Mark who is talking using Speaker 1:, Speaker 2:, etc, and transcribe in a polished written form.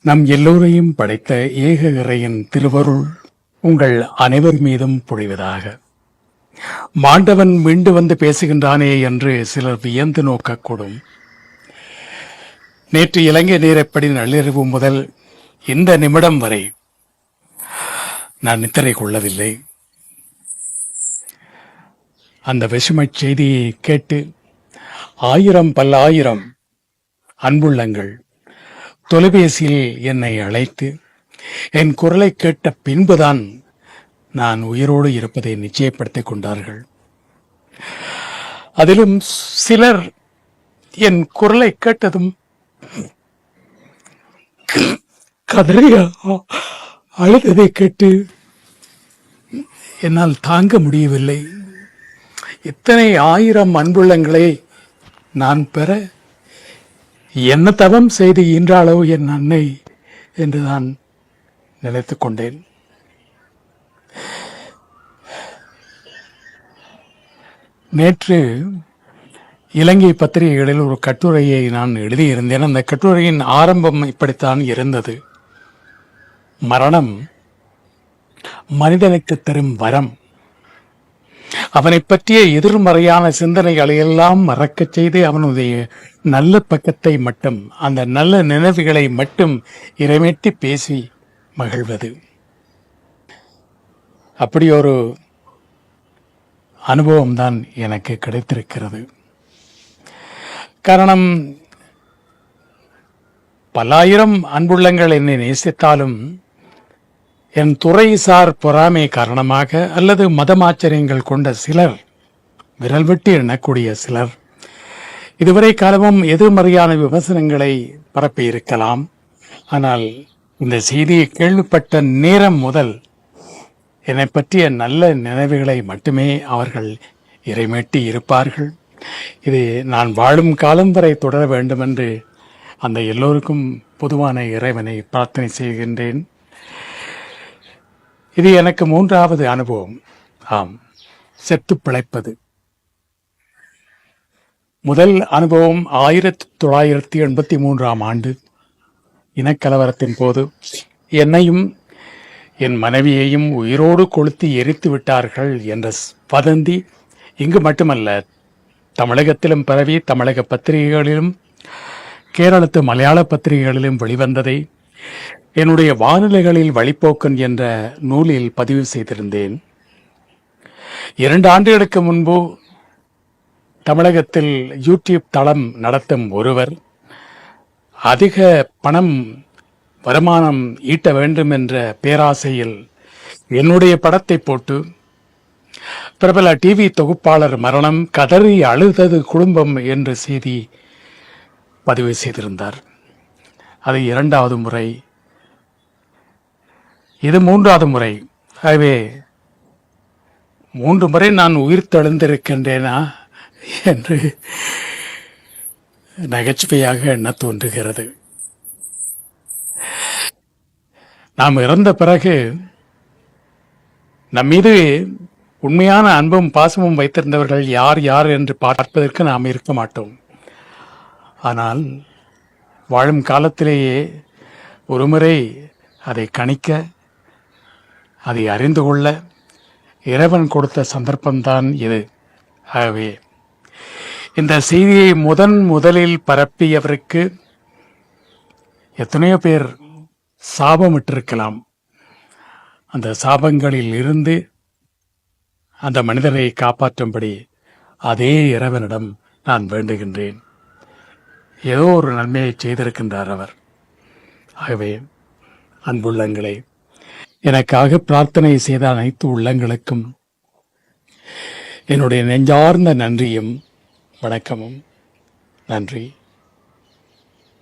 Speaker 1: நம் எல்லோரையும் படைத்த ஏக இறையின் திருவருள் உங்கள் அனைவர் மீதும் பொழிவதாக. மாண்டவன் மீண்டு வந்து பேசுகின்றானே என்று சிலர் வியந்து நோக்கக்கூடும். நேற்று இலங்கை நேரப்படி நள்ளிரவு முதல் இந்த நிமிடம் வரை நான் நித்திரை கொள்ளவில்லை. அந்த விஷமச் செய்தியை கேட்டு ஆயிரம் பல்லாயிரம் அன்புள்ளங்கள் தொலைபேசியில் என்னை அழைத்து என் குரலை கேட்ட பின்புதான் நான் உயிரோடு இருப்பதை நிச்சயப்படுத்திக் கொண்டார்கள். அதிலும் சிலர் என் குரலை கேட்டதும் கதறி அழுததை கேட்டு என்னால் தாங்க முடியவில்லை. இத்தனை ஆயிரம் அன்புள்ளங்களை நான் பெற என்ன தவம் செய்து ஈன்றாளோ என் அன்னை என்று நான் நினைத்துக் கொண்டேன். நேற்று இலங்கை பத்திரிகைகளில் ஒரு கட்டுரையை நான் எழுதியிருந்தேன். அந்த கட்டுரையின் ஆரம்பம் இப்படித்தான் இருந்தது: மரணம் மனிதனுக்கு தரும் வரம். அவனை பற்றிய எதிர்மறையான சிந்தனைகளை எல்லாம் மறக்கச் செய்து அவனுடைய நல்ல பக்கத்தை மட்டும், அந்த நல்ல நினைவுகளை மட்டும் இறைமேட்டி பேசி மகிழ்வது. அப்படி ஒரு அனுபவம்தான் எனக்கு கிடைத்திருக்கிறது. காரணம், பல்லாயிரம் அன்புள்ளங்கள் என்னை நேசித்தாலும் என் துறைசார் பொறாமை காரணமாக அல்லது மதமாச்சரியங்கள் கொண்ட சிலர், விரல் விட்டு எண்ணக்கூடிய சிலர், இதுவரை காலமும் எதிர்மறையான விமர்சனங்களை பரப்பியிருக்கலாம். ஆனால் இந்த செய்தியை கேள்விப்பட்ட நேரம் முதல் என்னை பற்றிய நல்ல நினைவுகளை மட்டுமே அவர்கள் இறைமேட்டி இருப்பார்கள். இது நான் வாழும் காலம் வரை தொடர வேண்டும் என்று அந்த எல்லோருக்கும் பொதுவான இறைவனை பிரார்த்தனை செய்கின்றேன். இது எனக்கு மூன்றாவது அனுபவம். ஆம், செத்து பிழைப்பது. முதல் அனுபவம் 1983 ஆண்டு இனக்கலவரத்தின் போது என்னையும் என் மனைவியையும் உயிரோடு கொளுத்தி எரித்து விட்டார்கள் என்ற வதந்தி இங்கு மட்டுமல்ல, தமிழகத்திலும் பரவி தமிழக பத்திரிகைகளிலும் கேரளத்து மலையாள பத்திரிகைகளிலும் வெளிவந்ததை என்னுடைய வானிலைகளில் வழிப்போக்கன் என்ற நூலில் பதிவு செய்திருந்தேன். 2 ஆண்டுகளுக்கு முன்பு தமிழகத்தில் யூடியூப் தளம் நடத்தும் ஒருவர் அதிக பணம் வருமானம் ஈட்ட வேண்டும் என்ற பேராசையில் என்னுடைய படத்தை போட்டு பிரபல டிவி தொகுப்பாளர் மரணம், கதறி அழுதது குடும்பம் என்ற செய்தி பதிவு செய்திருந்தார். அது 2வது முறை, இது 3வது முறை. ஆகவே 3 முறை நான் உயிர் தெழுந்திருக்கின்றேனா என்று நகைச்சுவையாக எண்ண தோன்றுகிறது. நாம் இறந்த பிறகு நம்மீது உண்மையான அன்பும் பாசமும் வைத்திருந்தவர்கள் யார் யார் என்று பார்ப்பதற்கு நாம் இருக்க மாட்டோம். ஆனால் வாழும் காலத்திலேயே ஒருமுறை அதை கணிக்க, அதை அறிந்து கொள்ள இறைவன் கொடுத்த சந்தர்ப்பம்தான் இது. ஆகவே இந்த செய்தியை முதலில் பரப்பியவருக்கு எத்தனையோ பேர் சாபமிட்டிருக்கலாம். அந்த சாபங்களில் இருந்து அந்த மனிதரை காப்பாற்றும்படி அதே இறைவனிடம் நான் வேண்டுகின்றேன். ஏதோ ஒரு நன்மையை செய்திருக்கின்றார் அவர். ஆகவே அன்புள்ளங்களே, எனக்காக பிரார்த்தனை செய்த அனைத்து உள்ளங்களுக்கும் என்னுடைய நெஞ்சார்ந்த நன்றியும் வணக்கமும். நன்றி.